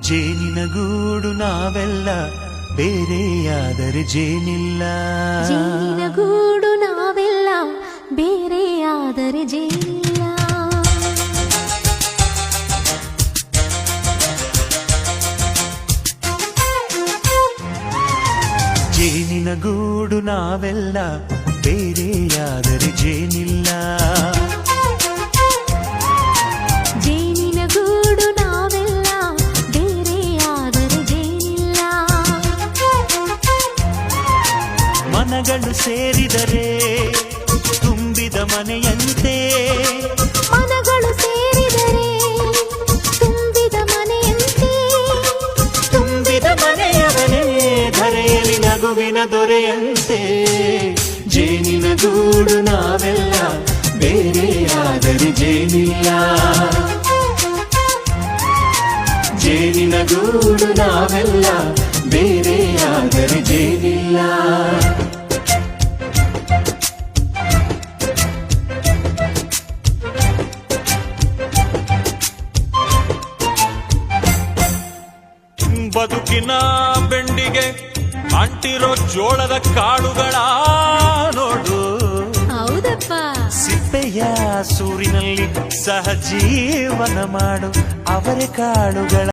ಜೇನಿನ ಗೂಡು ನಾವೆಲ್ಲ ಬೇರೆಯಾದರೆ ಜೇನಿಲ್ಲ. ಜೇನಿನ ಗೂಡು ನಾವೆಲ್ಲ ಬೇರೆಯಾದರೆ ಜೇನಿಲ್ಲ. ಜೇನಿನ ಗೂಡು ನಾವೆಲ್ಲ ಬೇರೆಯಾದರೆ ಜೇನಿಲ್ಲ. ಜೇನಿನ ಗೂಡು ನಾವೆಲ್ಲ ಬೇರೆಯಾದರೆ ಜೇನಿಲ್ಲ. ಮನಗಳು ಸೇರಿದರೆ ತುಂಬಿದ ಮನೆಯಂತೆ. ಮನಗಳು ಸೇರಿದರೆ ತುಂಬಿದ ಮನೆಯಂತೆ. ತುಂಬಿದ ಮನೆಯವನೇ ಧರೆಯಲ್ಲಿ ನಗುವಿನ ದೊರೆಯಂತೆ. ಜೇನಿನ ಗೂಡು ನಾವೆಲ್ಲ ಬೇರೆಯಾದರೆ ಜೇನಿಲ್ಲ. ಜೇನಿನ ಗೂಡು ನಾವೆಲ್ಲ ಬೇರೆಯಾದರೆ ಜೇನಿಲ್ಲ. ಬದುಕಿನ ಬೆಂಡಿಗೆ ಅಂಟಿರೋ ಜೋಳದ ಕಾಳುಗಳ ನೋಡು. ಹೌದಪ್ಪ. ಸಿಪ್ಪೆಯ ಸೂರಿನಲ್ಲಿ ಸಹಜೀವನ ಮಾಡು ಅವರೆ ಕಾಳುಗಳ